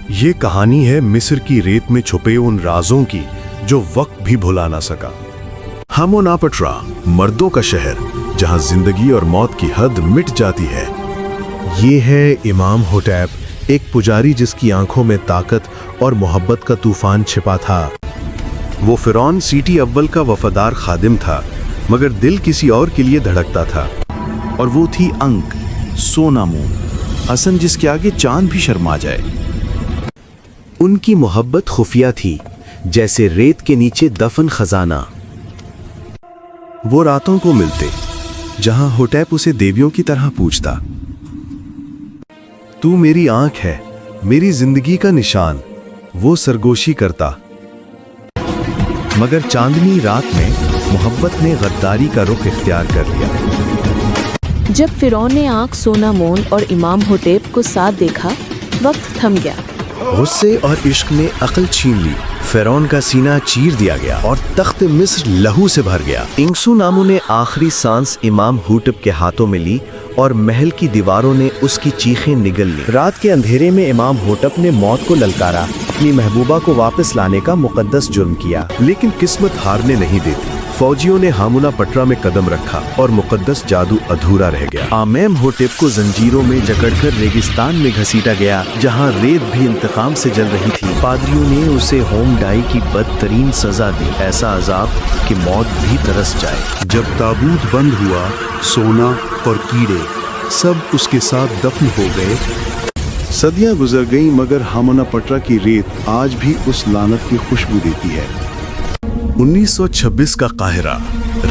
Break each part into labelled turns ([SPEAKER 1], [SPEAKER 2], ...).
[SPEAKER 1] یہ کہانی ہے مصر کی ریت میں چھپے ان رازوں کی جو وقت بھی بھلا نہ سکا۔ ہاموناپٹرا، مردوں کا شہر جہاں زندگی اور موت کی حد مٹ جاتی ہے۔ یہ ہے امام ہوٹیپ، ایک پجاری جس کی آنکھوں میں طاقت اور محبت کا طوفان چھپا تھا۔ وہ فرعون سیٹی اول کا وفادار خادم تھا، مگر دل کسی اور کے لیے دھڑکتا تھا۔ اور وہ تھی انک، سونا مون، حسن جس کے آگے چاند بھی شرما جائے۔ ان کی محبت خفیہ تھی، جیسے ریت کے نیچے دفن خزانہ۔ وہ راتوں کو ملتے جہاں ہوٹیپ اسے دیویوں کی طرح پوچھتا، تو میری آنکھ ہے، میری زندگی کا نشان۔ وہ سرگوشی کرتا، مگر چاندنی رات میں محبت نے غداری کا رخ اختیار کر لیا۔
[SPEAKER 2] جب فرعون نے آنکھ سونا مون اور امام ہوٹیپ کو ساتھ دیکھا، وقت تھم گیا۔
[SPEAKER 1] غصے اور عشق نے عقل چھین لی، فرعون کا سینہ چیر دیا گیا اور تخت مصر لہو سے بھر گیا۔ انکسو نامو نے آخری سانس امام ہوٹپ کے ہاتھوں میں لی اور محل کی دیواروں نے اس کی چیخیں نگل لی۔ رات کے اندھیرے میں امام ہوٹپ نے موت کو للکارا، اپنی محبوبہ کو واپس لانے کا مقدس جرم کیا، لیکن قسمت ہارنے نہیں دیتی۔ فوجیوں نے ہاموناپٹرا میں قدم رکھا اور مقدس جادو ادھورا رہ گیا۔ آمیم ہوٹپ کو زنجیروں میں جکڑ کر ریگستان میں گھسیٹا گیا، جہاں ریت بھی انتقام سے جل رہی تھی۔ پادریوں نے اسے ہوم ڈائی کی بدترین سزا دی، ایسا عذاب کہ موت بھی ترس جائے۔ جب تابوت بند ہوا، سونا اور کیڑے سب اس کے ساتھ دفن ہو گئے۔ صدیاں گزر گئیں، مگر ہاموناپٹرا کی ریت آج بھی اس لعنت کی خوشبو دیتی ہے۔ 1926 کا قاہرہ،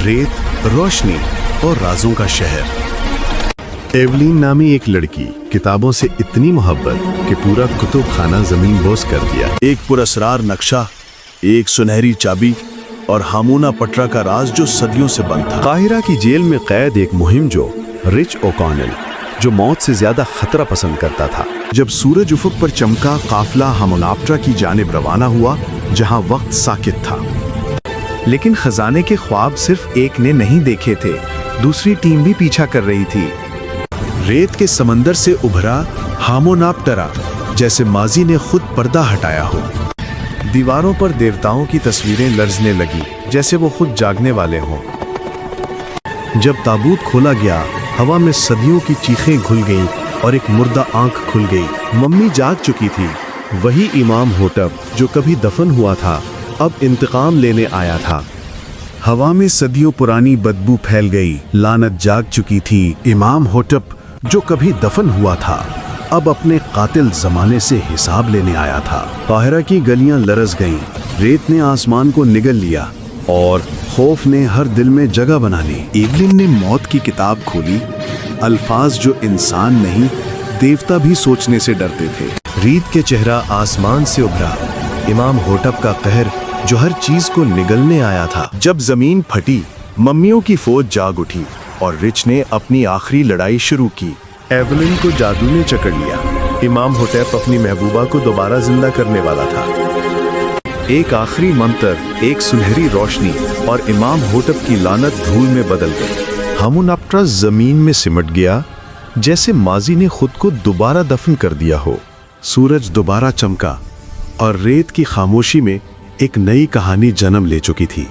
[SPEAKER 1] ریت، روشنی اور رازوں کا شہر۔ ایولین نامی ایک لڑکی، کتابوں سے اتنی محبت کہ پورا کتب خانہ زمین بوس کر دیا۔ ایک پراسرار نقشہ، ایک سنہری چابی اور ہاموناپٹرا کا راز جو صدیوں سے بند تھا۔ قاہرہ کی جیل میں قید ایک مہم جو رچ اوکانل، جو موت سے زیادہ خطرہ پسند کرتا تھا۔ جب سورج افق پر چمکا، قافلہ ہاموناپٹرا کی جانب روانہ ہوا، جہاں وقت ساکت تھا۔ لیکن خزانے کے خواب صرف ایک نے نہیں دیکھے تھے، دوسری ٹیم بھی پیچھا کر رہی تھی۔ ریت کے سمندر سے ابھرا ہاموناپٹرا، جیسے ماضی نے خود پردہ ہٹایا ہو۔ دیواروں پر دیوتاؤں کی تصویریں لرزنے لگی، جیسے وہ خود جاگنے والے ہوں۔ جب تابوت کھولا گیا، ہوا میں صدیوں کی چیخیں گھل گئیں اور ایک مردہ آنکھ کھل گئی۔ ممی جاگ چکی تھی، وہی امام ہوٹپ جو کبھی دفن ہوا تھا، اب انتقام لینے آیا تھا۔ ہوا میں صدیوں پرانی بدبو پھیل گئی۔ لعنت جاگ چکی تھی، امام ہوٹپ جو کبھی دفن ہوا تھا، اب اپنے قاتل زمانے سے حساب لینے آیا تھا۔ قاہرہ کی گلیاں لرز گئیں، ریت نے آسمان کو نگل لیا اور خوف نے ہر دل میں جگہ بنا لی۔ ایولین نے موت کی کتاب کھولی، الفاظ جو انسان نہیں، دیوتا بھی سوچنے سے ڈرتے تھے۔ ریت کے چہرہ آسمان سے ابھرا، امام ہوٹپ کا قہر جو ہر چیز کو نگلنے آیا تھا۔ جب زمین پھٹی، ممیوں کی فوج جاگ اٹھی اور رچ نے اپنی آخری لڑائی شروع کی۔ ایولین کو جادو نے جکڑ لیا، امام ہوٹپ اپنی محبوبہ کو دوبارہ زندہ کرنے والا تھا۔ ایک آخری منتر، ایک سنہری روشنی اور امام ہوٹپ کی لعنت دھول میں بدل گئی۔ ہاموناپٹرا زمین میں سمٹ گیا، جیسے ماضی نے خود کو دوبارہ دفن کر دیا ہو۔ سورج دوبارہ چمکا اور ریت کی خاموشی میں ایک نئی کہانی جنم لے چکی تھی۔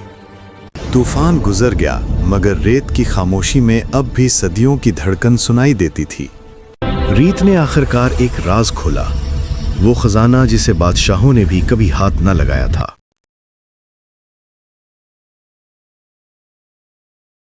[SPEAKER 1] طوفان گزر گیا، مگر ریت کی خاموشی میں اب بھی صدیوں کی دھڑکن سنائی دیتی تھی۔ ریت نے آخرکار ایک راز کھولا، وہ خزانہ جسے بادشاہوں نے بھی کبھی ہاتھ نہ لگایا تھا۔